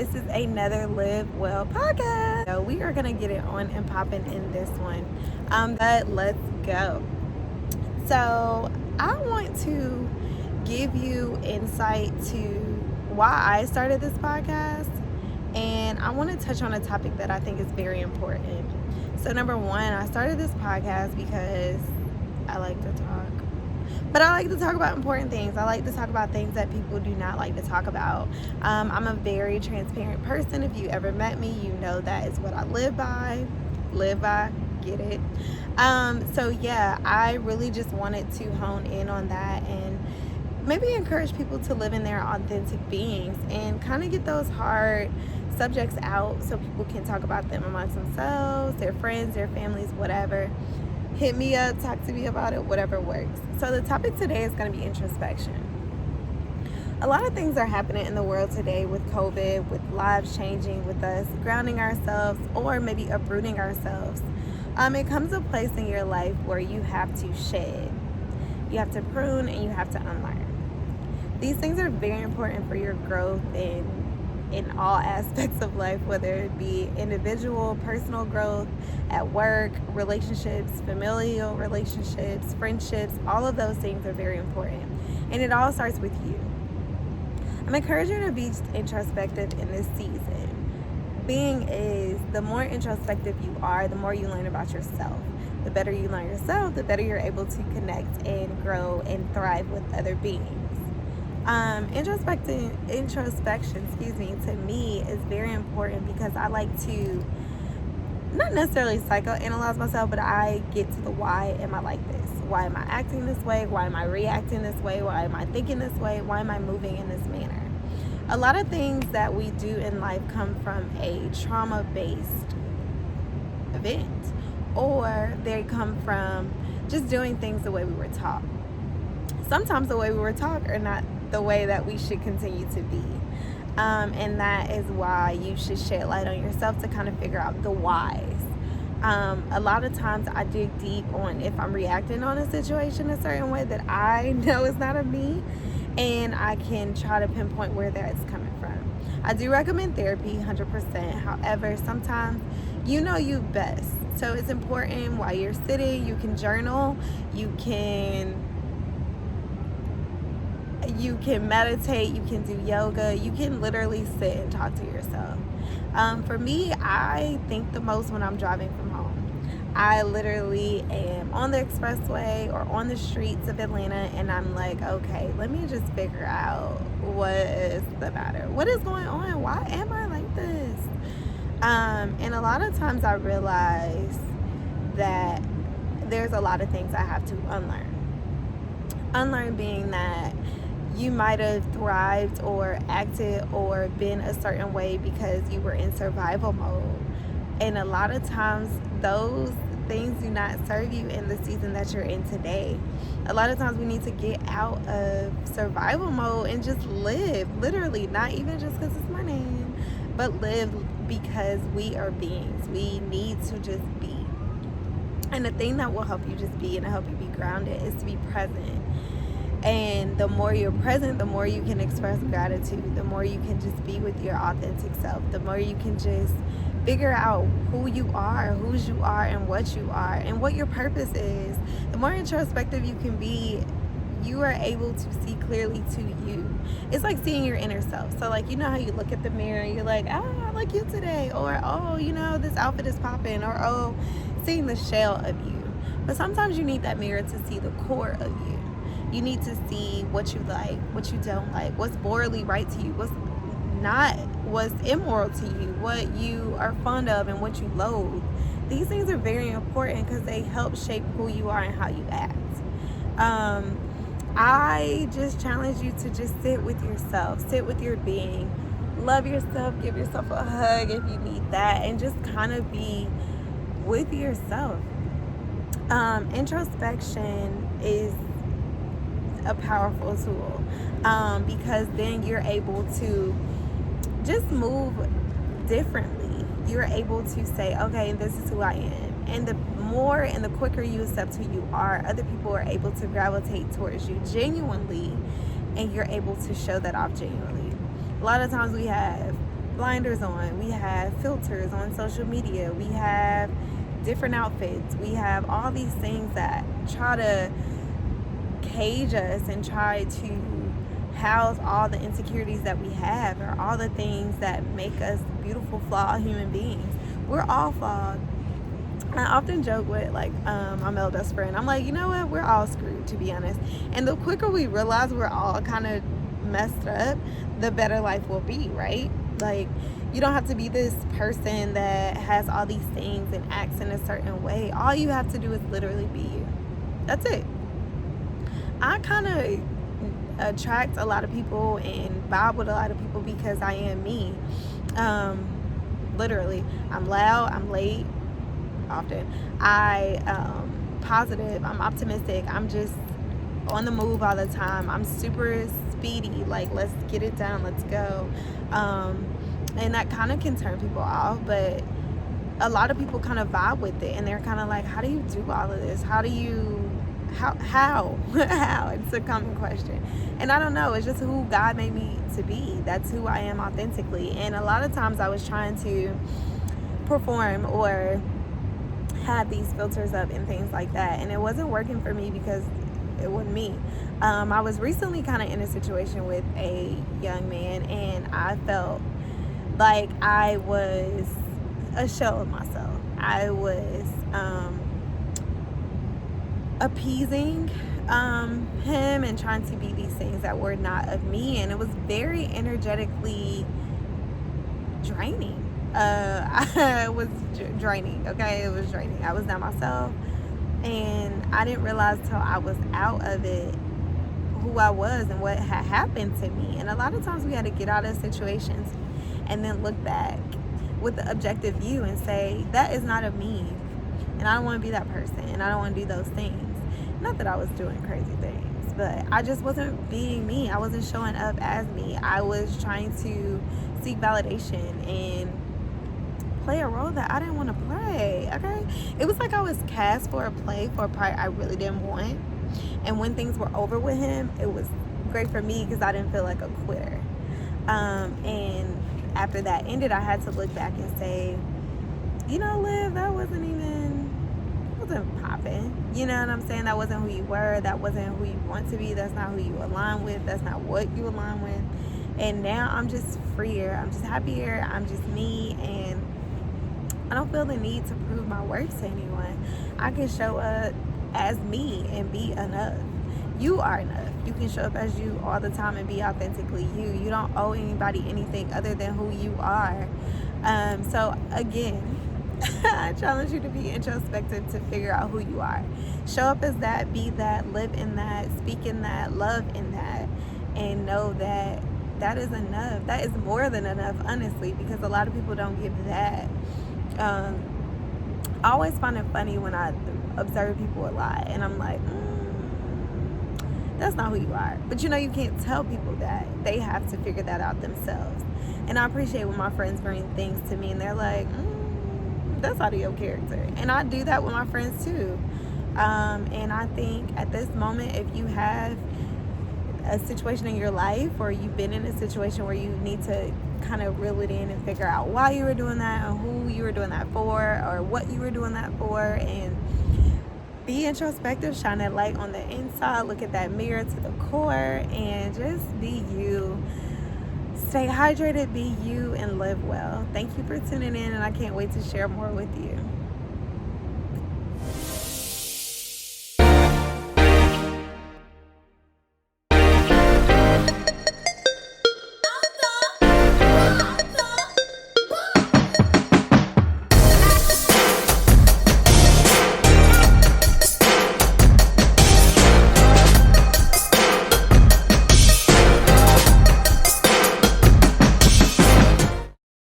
This is another Liv Well podcast. So we are gonna get it on and popping in this one. But let's go. So I want to give you insight to why I started this podcast, and I want to touch on a topic that I think is very important. So number one, I started this podcast because I like to talk. But I like to talk about important things. I like to talk about things that people do not like to talk about. I'm a very transparent person. If you ever met me, you know that is what I live by. Get it? So yeah, I really just wanted to hone in on that and maybe encourage people to live in their authentic beings and kind of get those hard subjects out so people can talk about them amongst themselves, their friends, their families, whatever. Hit me up, talk to me about it, whatever works. So the topic today is going to be introspection. A lot of things are happening in the world today with COVID, with lives changing, with us grounding ourselves or maybe uprooting ourselves. It comes a place in your life where you have to shed, you have to prune, and you have to unlearn. These things are very important for your growth in all aspects of life, whether it be individual, personal growth, at work, relationships, familial relationships, friendships. All of those things are very important. And it all starts with you. I'm encouraging you to be introspective in this season. Being is, the more introspective you are, the more you learn about yourself. The better you learn yourself, the better you're able to connect and grow and thrive with other beings. Introspection, to me is very important because I like to not necessarily psychoanalyze myself, but I get to the why am I like this? Why am I acting this way? Why am I reacting this way? Why am I thinking this way? Why am I moving in this manner? A lot of things that we do in life come from a trauma-based event, or they come from just doing things the way we were taught. Sometimes the way we were taught are not the way that we should continue to be. And that is why you should shed light on yourself to kind of figure out the whys. A lot of times I dig deep on if I'm reacting on a situation a certain way that I know is not of me, and I can try to pinpoint where that's coming from. I do recommend therapy 100%. However, sometimes you know you best. So it's important while you're sitting, you can journal, you can meditate, you can do yoga, you can literally sit and talk to yourself. For me, I think the most when I'm driving from home. I literally am on the expressway or on the streets of Atlanta, and I'm like, okay, let me just figure out what is the matter. What is going on? Why am I like this? And a lot of times I realize that there's a lot of things I have to unlearn. Unlearn being that you might have thrived or acted or been a certain way because you were in survival mode. And a lot of times those things do not serve you in the season that you're in today. A lot of times we need to get out of survival mode and just live, literally, not even just because it's my name, but live because we are beings. We need to just be. And the thing that will help you just be and help you be grounded is to be present. And the more you're present, the more you can express gratitude, the more you can just be with your authentic self, the more you can just figure out who you are, whose you are, and what your purpose is. The more introspective you can be, you are able to see clearly to you. It's like seeing your inner self. So like, you know how you look at the mirror and you're like, oh, I like you today, or oh, you know, this outfit is popping, or oh, seeing the shell of you. But sometimes you need that mirror to see the core of you. You need to see what you like, what you don't like, what's morally right to you, what's immoral to you, what you are fond of and what you loathe. These things are very important because they help shape who you are and how you act. I just challenge you to just sit with yourself, sit with your being, love yourself, give yourself a hug if you need that, and just kind of be with yourself. Introspection is a powerful tool because then you're able to just move differently. You're able to say, okay, this is who I am. And the more and the quicker you accept who you are, other people are able to gravitate towards you genuinely, and you're able to show that off genuinely. A lot of times we have blinders on. We have filters on social media. We have different outfits. We have all these things that try to cage us and try to house all the insecurities that we have, or all the things that make us beautiful, flawed human beings. We're all flawed. I often joke with like my male best friend. I'm like, you know what? We're all screwed, to be honest. And the quicker we realize we're all kind of messed up, the better life will be, right? Like, you don't have to be this person that has all these things and acts in a certain way. All you have to do is literally be you. That's it. I kind of attract a lot of people and vibe with a lot of people because I am me. Literally, I'm loud, I'm late often, I positive, I'm optimistic, I'm just on the move all the time, I'm super speedy, like, let's get it done, let's go. And that kind of can turn people off, but a lot of people kind of vibe with it, and they're kind of like, how do you do all of this? How It's a common question. And I don't know, it's just who God made me to be. That's who I am authentically. And a lot of times I was trying to perform or have these filters up and things like that, and it wasn't working for me because it wasn't me. I was recently kind of in a situation with a young man, and I felt like I was a shell of myself. I was appeasing him and trying to be these things that were not of me, and it was very energetically draining. It was draining, okay? It was draining. I was not myself, and I didn't realize till I was out of it who I was and what had happened to me. And a lot of times we had to get out of situations and then look back with the objective view and say, that is not of me, and I don't want to be that person, and I don't want to do those things. Not that I was doing crazy things, but I just wasn't being me. I wasn't showing up as me. I was trying to seek validation and play a role that I didn't want to play, okay? It was like I was cast for a play for a part I really didn't want. And when things were over with him, it was great for me because I didn't feel like a quitter. And after that ended, I had to look back and say, you know, Liv, that wasn't popping. You know what I'm saying? That wasn't who you were. That wasn't who you want to be. That's not who you align with. That's not what you align with. And now I'm just freer. I'm just happier. I'm just me. And I don't feel the need to prove my worth to anyone. I can show up as me and be enough. You are enough. You can show up as you all the time and be authentically you. You don't owe anybody anything other than who you are. So again, I challenge you to be introspective, to figure out who you are. Show up as that, be that, live in that, speak in that, love in that, and know that that is enough. That is more than enough, honestly, because a lot of people don't give that. I always find it funny when I observe people a lot, and I'm like, that's not who you are. But you know, you can't tell people that. They have to figure that out themselves. And I appreciate when my friends bring things to me and they're like, that's out of your character. And I do that with my friends too. And I think at this moment, if you have a situation in your life, or you've been in a situation where you need to kind of reel it in and figure out why you were doing that, and who you were doing that for, or what you were doing that for, and be introspective, shine that light on the inside, look at that mirror to the core, and just be you. Stay hydrated, be you, and live well. Thank you for tuning in, and I can't wait to share more with you.